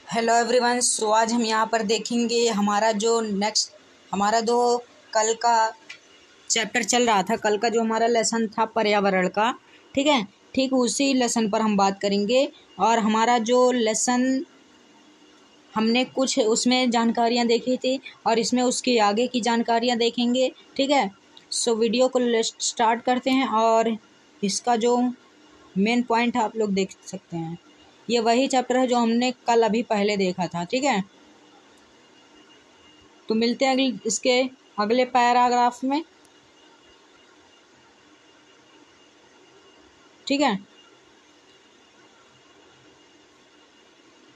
Hello everyone. सो आज हम यहाँ पर देखेंगे हमारा जो कल का चैप्टर चल रहा था, कल का जो हमारा लेसन था पर्यावरण का। ठीक है, ठीक उसी लेसन पर हम बात करेंगे। और हमारा जो लेसन हमने कुछ उसमें जानकारियाँ देखी थी और इसमें उसकी आगे की जानकारियाँ देखेंगे। ठीक है, सो वीडियो को स्टार्ट करते हैं और इसका जो मेन पॉइंट आप लोग देख सकते हैं। ये वही चैप्टर है जो हमने कल अभी पहले देखा था। ठीक है, तो मिलते हैं इसके अगले पैराग्राफ में। ठीक है,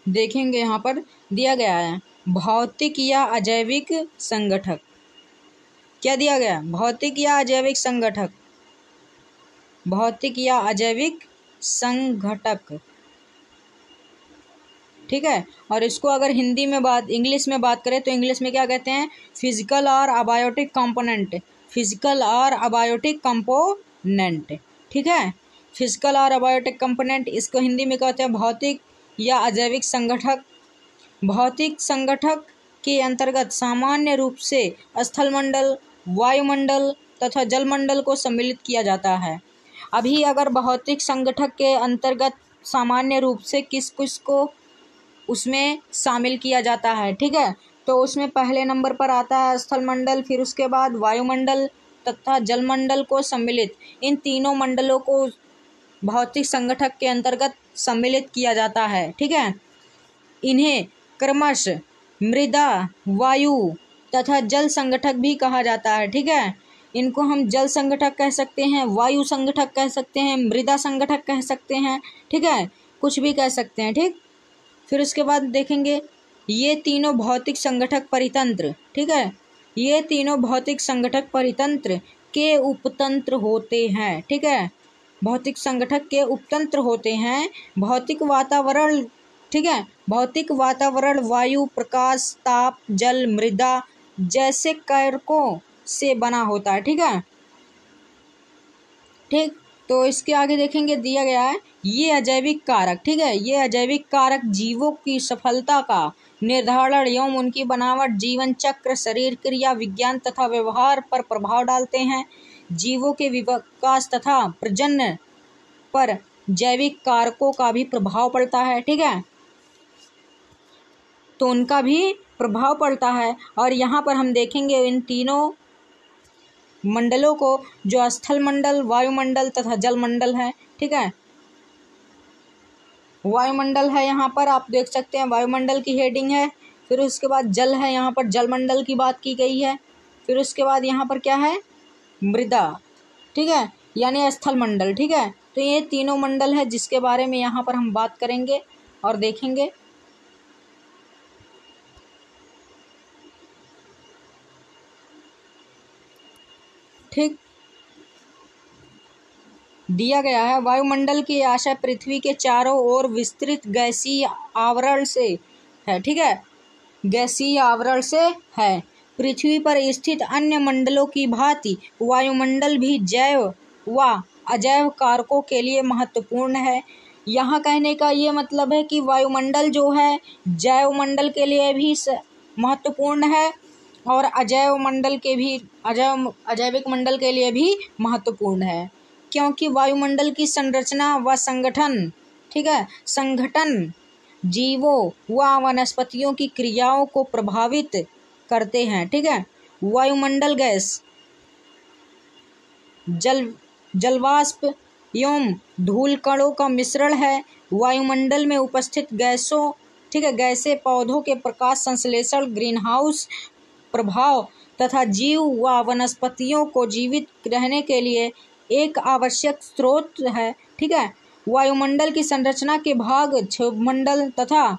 देखेंगे यहाँ पर दिया गया है भौतिक या अजैविक संगठक। क्या दिया गया? भौतिक या अजैविक संगठक। भौतिक या अजैविक संघटक। ठीक है, और इसको अगर इंग्लिश में बात करें तो इंग्लिश में क्या कहते हैं? फिजिकल और अबायोटिक कंपोनेंट। फिजिकल और अबायोटिक कंपोनेंट। ठीक है, फिजिकल और अबायोटिक कंपोनेंट, इसको हिंदी में कहते हैं भौतिक या अजैविक संगठक। भौतिक संगठक के अंतर्गत सामान्य रूप से स्थलमंडल, वायुमंडल तथा जलमंडल को सम्मिलित किया जाता है। अभी अगर भौतिक संगठक के अंतर्गत सामान्य रूप से किस किस को उसमें शामिल किया जाता है? ठीक है, तो उसमें पहले नंबर पर आता है स्थलमंडल, फिर उसके बाद वायुमंडल तथा जलमंडल को सम्मिलित। इन तीनों मंडलों को भौतिक संगठक के अंतर्गत सम्मिलित किया जाता है। ठीक है, इन्हें क्रमशः मृदा, वायु तथा जल संगठक भी कहा जाता है। ठीक है, इनको हम जल संगठक कह सकते हैं, वायु संगठक कह सकते हैं, मृदा संगठक कह सकते हैं। ठीक है, कुछ भी कह सकते हैं। ठीक, फिर उसके बाद देखेंगे ये तीनों भौतिक संगठक परितंत्र। ठीक है, ये तीनों भौतिक संगठक परितंत्र के उपतंत्र होते हैं। ठीक है, भौतिक संगठक के उपतंत्र होते हैं। भौतिक वातावरण, ठीक है, भौतिक वातावरण वायु, प्रकाश, ताप, जल, मृदा जैसे कारकों से बना होता है। ठीक है, ठीक, तो इसके आगे देखेंगे दिया गया है ये अजैविक कारक। ठीक है, ये अजैविक कारक जीवों की सफलता का निर्धारण एवं उनकी बनावट, जीवन चक्र, शरीर क्रिया, विज्ञान तथा व्यवहार पर प्रभाव डालते हैं। जीवों के विकास तथा प्रजनन पर जैविक कारकों का भी प्रभाव पड़ता है। ठीक है, तो उनका भी प्रभाव पड़ता है। और यहाँ पर हम देखेंगे इन तीनों मंडलों को, जो स्थल मंडल, वायुमंडल तथा जलमंडल है। ठीक है, वायुमंडल है, यहाँ पर आप देख सकते हैं वायुमंडल की हेडिंग है। फिर उसके बाद जल है, यहाँ पर जलमंडल की बात की गई है। फिर उसके बाद यहाँ पर क्या है? मृदा। ठीक है, यानी स्थल मंडल। ठीक है, तो ये तीनों मंडल है जिसके बारे में यहाँ पर हम बात करेंगे और देखेंगे। ठीक, दिया गया है वायुमंडल की आशा पृथ्वी के चारों ओर विस्तृत गैसीय आवरण से है। ठीक है, गैसीय आवरण से है। पृथ्वी पर स्थित अन्य मंडलों की भांति वायुमंडल भी जैव व अजैव कारकों के लिए महत्वपूर्ण है। यहाँ कहने का ये मतलब है कि वायुमंडल जो है जैव मंडल के लिए भी महत्वपूर्ण है और अजैविक मंडल के लिए भी महत्वपूर्ण है, क्योंकि वायुमंडल की संरचना व संगठन, ठीक है, संगठन जीवों व वनस्पतियों की क्रियाओं को प्रभावित करते हैं। ठीक है, वायुमंडल गैस, जलवाष्प एवं धूल कणों का मिश्रण है। वायुमंडल में उपस्थित गैसों, ठीक है, गैसें पौधों के प्रकाश संश्लेषण, ग्रीनहाउस प्रभाव तथा जीव व वनस्पतियों को जीवित रहने के लिए एक आवश्यक स्रोत है। ठीक है, वायुमंडल की संरचना के भाग क्षोभमंडल तथा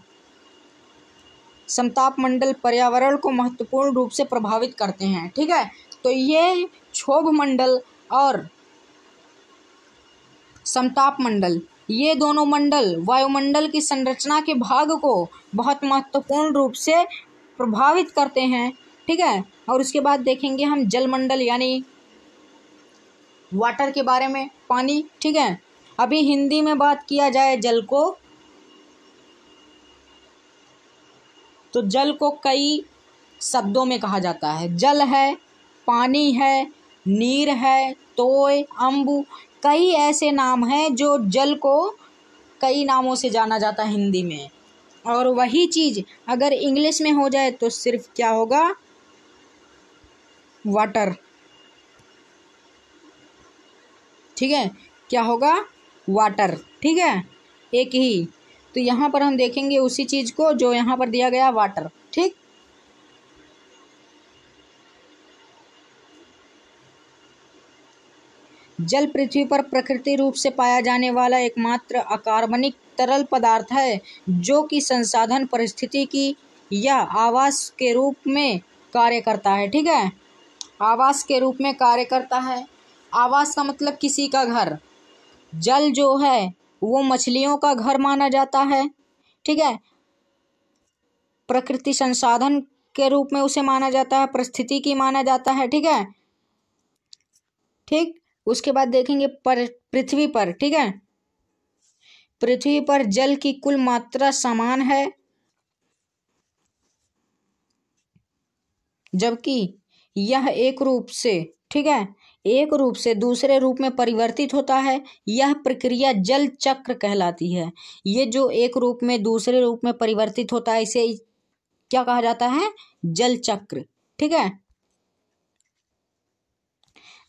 समताप मंडल पर्यावरण को महत्वपूर्ण रूप से प्रभावित करते हैं। ठीक है, तो ये क्षोभ मंडल और समताप मंडल, ये दोनों मंडल वायुमंडल की संरचना के भाग को बहुत महत्वपूर्ण रूप से प्रभावित करते हैं। ठीक है, और उसके बाद देखेंगे हम जलमंडल यानी वाटर के बारे में, पानी। ठीक है, अभी हिंदी में बात किया जाए जल को, तो जल को कई शब्दों में कहा जाता है। जल है, पानी है, नीर है, तोय, अम्बु, कई ऐसे नाम हैं जो जल को कई नामों से जाना जाता है हिंदी में। और वही चीज़ अगर इंग्लिश में हो जाए तो सिर्फ क्या होगा, वाटर। ठीक है, क्या होगा, वाटर। ठीक है, एक ही। तो यहाँ पर हम देखेंगे उसी चीज़ को जो यहाँ पर दिया गया, वाटर। ठीक, जल पृथ्वी पर प्रकृति रूप से पाया जाने वाला एकमात्र अकार्बनिक तरल पदार्थ है जो कि संसाधन, परिस्थितिकी या आवास के रूप में कार्य करता है। ठीक है, आवास के रूप में कार्य करता है। आवास का मतलब किसी का घर। जल जो है वो मछलियों का घर माना जाता है। ठीक है, प्रकृति संसाधन के रूप में उसे माना जाता है, परिस्थितिकी माना जाता है। ठीक है, ठीक। उसके बाद देखेंगे पृथ्वी पर। ठीक है, पृथ्वी पर जल की कुल मात्रा समान है, जबकि यह एक रूप से, ठीक है, एक रूप से दूसरे रूप में परिवर्तित होता है। यह प्रक्रिया जल चक्र कहलाती है। ये जो एक रूप में दूसरे रूप में परिवर्तित होता है, इसे क्या कहा जाता है, जल चक्र। ठीक है,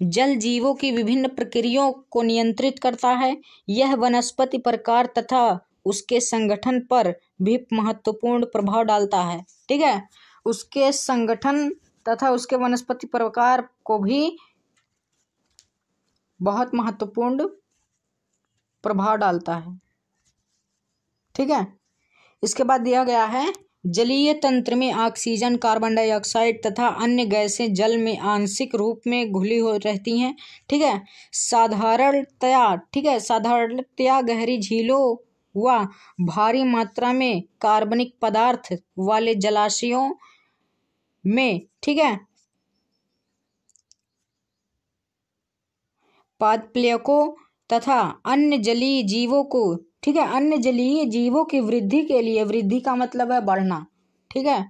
जल जीवों की विभिन्न प्रक्रियाओं को नियंत्रित करता है। यह वनस्पति प्रकार तथा उसके संगठन पर भी महत्वपूर्ण प्रभाव डालता है। ठीक है, उसके संगठन तथा उसके वनस्पति प्रकार को भी बहुत महत्वपूर्ण प्रभाव डालता है। ठीक है, इसके बाद दिया गया है जलीय तंत्र में ऑक्सीजन, कार्बन डाइऑक्साइड तथा अन्य गैसें जल में आंशिक रूप में घुली हो रहती हैं। ठीक है, साधारणतया, ठीक है, साधारणतया गहरी झीलों व भारी मात्रा में कार्बनिक पदार्थ वाले जलाशयों में, ठीक है, पादप्लवकों तथा अन्य जलीय जीवों को, ठीक है, अन्य जलीय जीवों की वृद्धि के लिए, वृद्धि का मतलब है बढ़ना, ठीक है,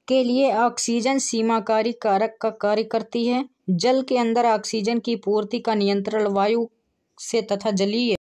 के लिए ऑक्सीजन सीमाकारी कारक का कार्य करती है। जल के अंदर ऑक्सीजन की पूर्ति का नियंत्रण वायु से तथा जलीय